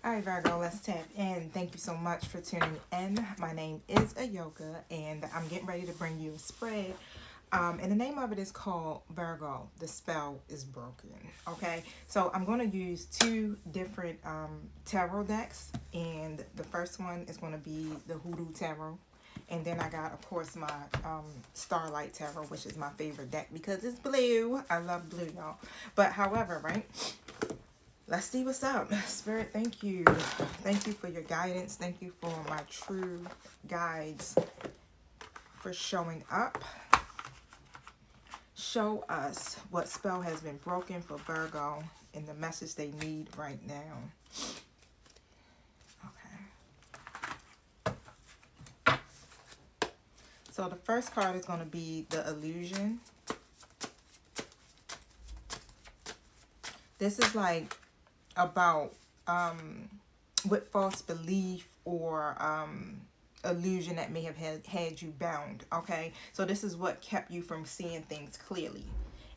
All right, Virgo, let's tap in. Thank you so much for tuning in. My name is Ayoka, and I'm getting ready to bring you a spread. And the name of it is called Virgo. The spell is broken. Okay, so I'm going to use two different tarot decks, and the first one is going to be the Hoodoo Tarot. And then I got, of course, my Starlight Tarot, which is my favorite deck because it's blue. I love blue, y'all. But however, right? Let's see what's up. Spirit, thank you. Thank you for your guidance. Thank you for my true guides for showing up. Show us what spell has been broken for Virgo and the message they need right now. Okay. So the first card is going to be the illusion. This is like about with false belief or illusion that may have had you bound. Okay, so this is what kept you from seeing things clearly.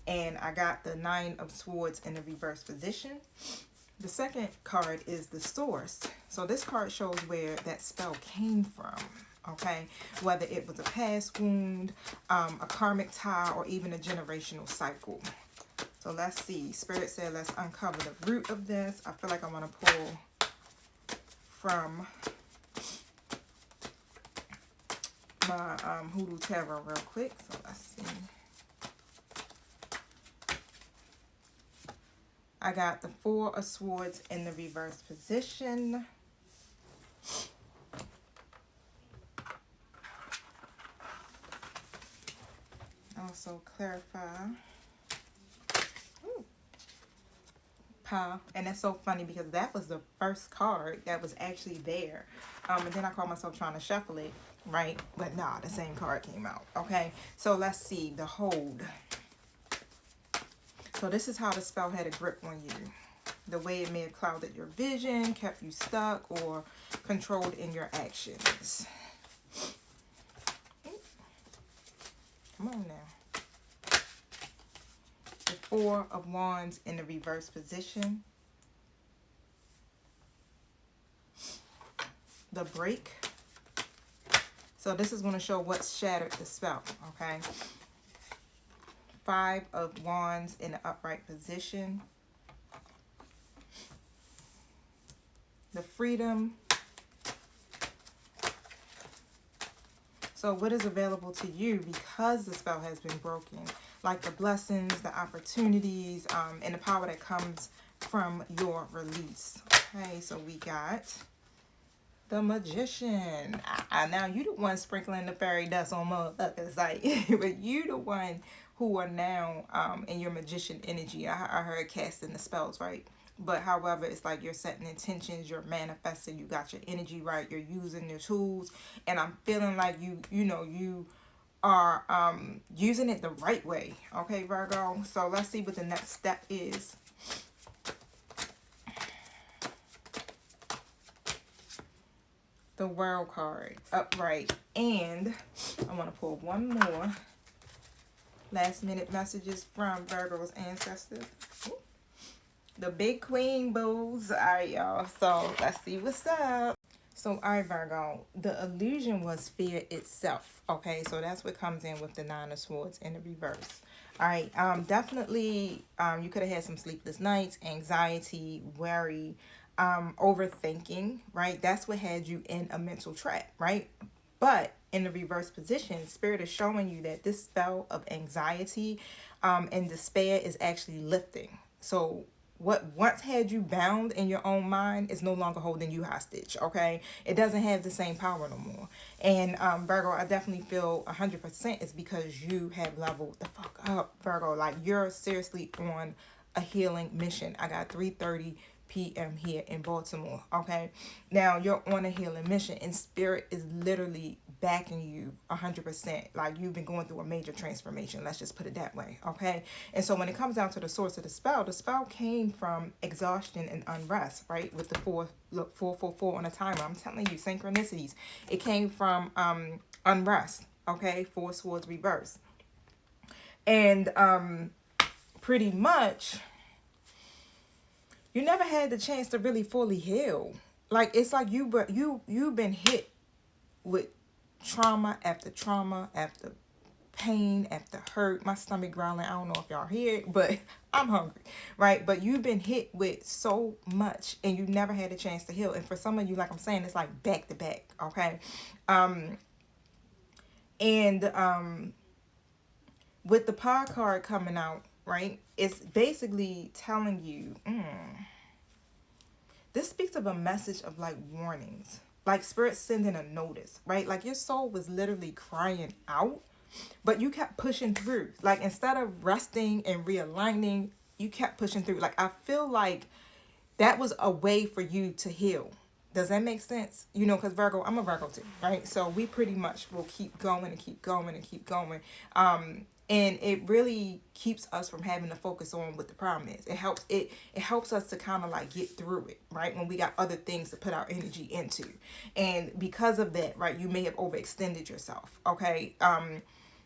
And I got the Nine of Swords in the reverse position. The second card is the Source. So this card shows where that spell came from. Okay, whether it was a past wound, a karmic tie, or even a generational cycle. So let's see. Spirit said let's uncover the root of this. I feel like I want to pull from my Hoodoo Tarot real quick. So let's see. I got the Four of Swords in the reverse position. Also clarify. And that's so funny because that was the first card that was actually there. And then I caught myself trying to shuffle it, right? But nah, the same card came out. Okay, so let's see. The Hold. So this is how the spell had a grip on you. The way it may have clouded your vision, kept you stuck, or controlled in your actions. Come on now. The Four of Wands in the reverse position. The Break. So this is going to show what shattered the spell, okay? Five of Wands in the upright position. The Freedom. So what is available to you because the spell has been broken? Like the blessings, the opportunities, and the power that comes from your release. Okay, so we got the Magician. Now you the one sprinkling the fairy dust on motherfuckers, like, but you the one who are now in your magician energy. I heard casting the spells, right? But however, it's like you're setting intentions, you're manifesting, you got your energy right, you're using your tools, and I'm feeling like you are using it the right way. Okay, Virgo. So let's see what the next step is. The World card, upright, and I want to pull one more. Last minute messages from Virgo's ancestors. Ooh. The Big Queen Bulls. All right, y'all. So let's see what's up. So, all right, Virgo. The illusion was fear itself. Okay, so that's what comes in with the Nine of Swords in the reverse. All right, definitely, you could have had some sleepless nights, anxiety, worry, overthinking, right? That's what had you in a mental trap, right? But in the reverse position, Spirit is showing you that this spell of anxiety and despair is actually lifting. So what once had you bound in your own mind is no longer holding you hostage, okay? It doesn't have the same power no more. And Virgo, I definitely feel 100% is because you have leveled the fuck up, Virgo. Like, you're seriously on a healing mission. I got 3:30 p.m. here in Baltimore, okay? Now, you're on a healing mission, and Spirit is literally backing you 100%. Like, you've been going through a major transformation. Let's just put it that way, okay? And so when it comes down to the source of the spell came from exhaustion and unrest, right? With the 444 on a timer. I'm telling you, synchronicities. It came from unrest, okay? Four swords reverse. And pretty much you never had the chance to really fully heal. Like, it's like you've been hit with trauma after pain after hurt. My stomach growling. I don't know if y'all hear it, but I'm hungry, right? But you've been hit with so much and you never had a chance to heal. And for some of you, like I'm saying, it's like back to back, okay? And with the pod card coming out, right, it's basically telling you, this speaks of a message of like warnings, like spirit sending a notice, right? Like your soul was literally crying out, but you kept pushing through. Like instead of resting and realigning, you kept pushing through. Like I feel like that was a way for you to heal. Does that make sense? You know, because Virgo, I'm a Virgo too, right? So we pretty much will keep going and keep going and keep going. And it really keeps us from having to focus on what the problem is. It helps us to kind of like get through it, right? When we got other things to put our energy into. And because of that, right, you may have overextended yourself, okay?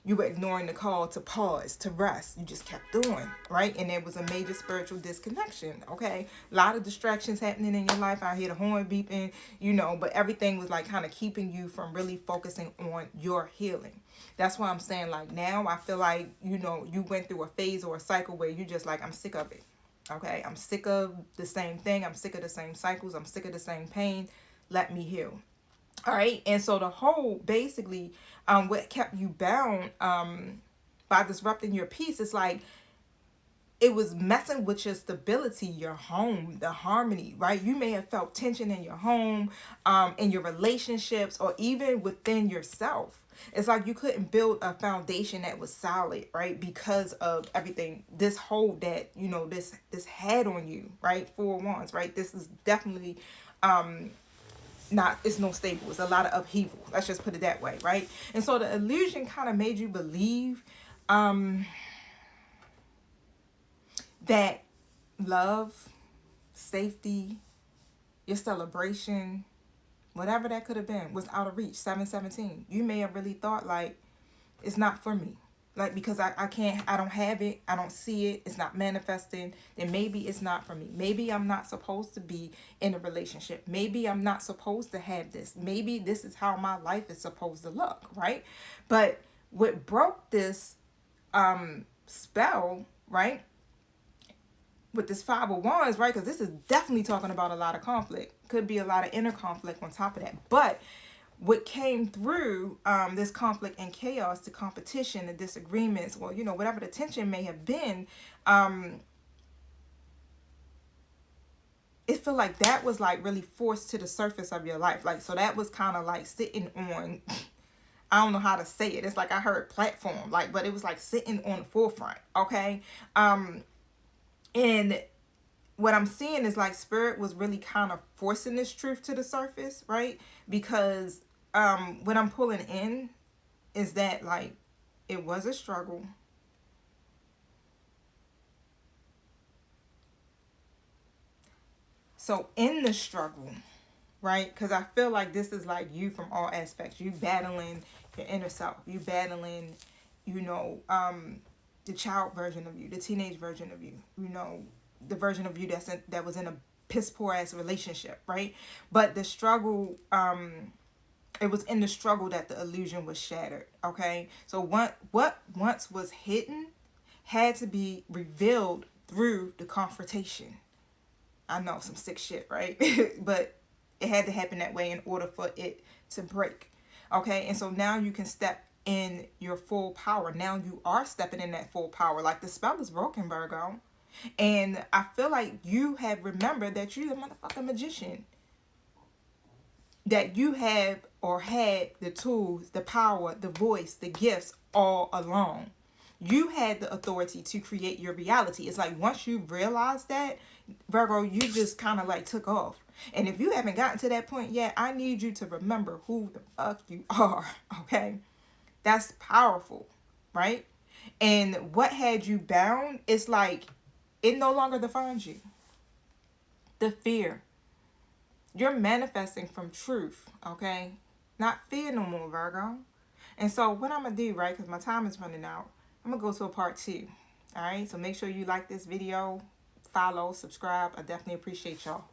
You were ignoring the call to pause, to rest. You just kept doing, right? And there was a major spiritual disconnection, okay? A lot of distractions happening in your life. I hear the horn beeping, you know, but everything was like kind of keeping you from really focusing on your healing. That's why I'm saying, like, now I feel like, you know, you went through a phase or a cycle where you just like, I'm sick of it, okay? I'm sick of the same thing. I'm sick of the same cycles. I'm sick of the same pain. Let me heal. All right. And so the whole basically what kept you bound by disrupting your peace is like it was messing with your stability, your home, the harmony, right? You may have felt tension in your home, in your relationships, or even within yourself. It's like you couldn't build a foundation that was solid, right? Because of everything, this hold that, you know, this had on you, right? 4 wands, right? This is definitely it's no stable. It's a lot of upheaval. Let's just put it that way, right? And so the illusion kind of made you believe that love, safety, your celebration, whatever that could have been, was out of reach. 717. You may have really thought like, it's not for me. Like, because I don't have it, I don't see it, it's not manifesting, then maybe it's not for me. Maybe I'm not supposed to be in a relationship. Maybe I'm not supposed to have this. Maybe this is how my life is supposed to look, right? But what broke this spell, right, with this 5 of Wands, right, because this is definitely talking about a lot of conflict. Could be a lot of inner conflict on top of that. But what came through this conflict and chaos, the competition, the disagreements, well, you know, whatever the tension may have been, it feel like that was like really forced to the surface of your life. Like, so that was kind of like sitting on, I don't know how to say it. It's like I heard platform, like, but it was like sitting on the forefront, okay? And what I'm seeing is like spirit was really kind of forcing this truth to the surface, right? Because what I'm pulling in is that like it was a struggle. So in the struggle, right? Because I feel like this is like you from all aspects. You battling your inner self. You battling, you know, the child version of you, the teenage version of you, you know, the version of you that was in a piss poor ass relationship, right? But the struggle, it was in the struggle that the illusion was shattered, okay? So what once was hidden had to be revealed through the confrontation. I know, some sick shit, right? But it had to happen that way in order for it to break, okay? And so now you can step in your full power. Now you are stepping in that full power. Like, the spell is broken, Virgo. And I feel like you have remembered that you're the motherfucking magician. That you have or had the tools, the power, the voice, the gifts all along. You had the authority to create your reality. It's like once you realize that, Virgo, you just kind of like took off. And if you haven't gotten to that point yet, I need you to remember who the fuck you are, okay? That's powerful, right? And what had you bound, it's like it no longer defines you. The fear. You're manifesting from truth, okay? Not fear no more, Virgo. And so what I'm going to do, right, because my time is running out, I'm going to go to a part 2, all right? So make sure you like this video, follow, subscribe. I definitely appreciate y'all.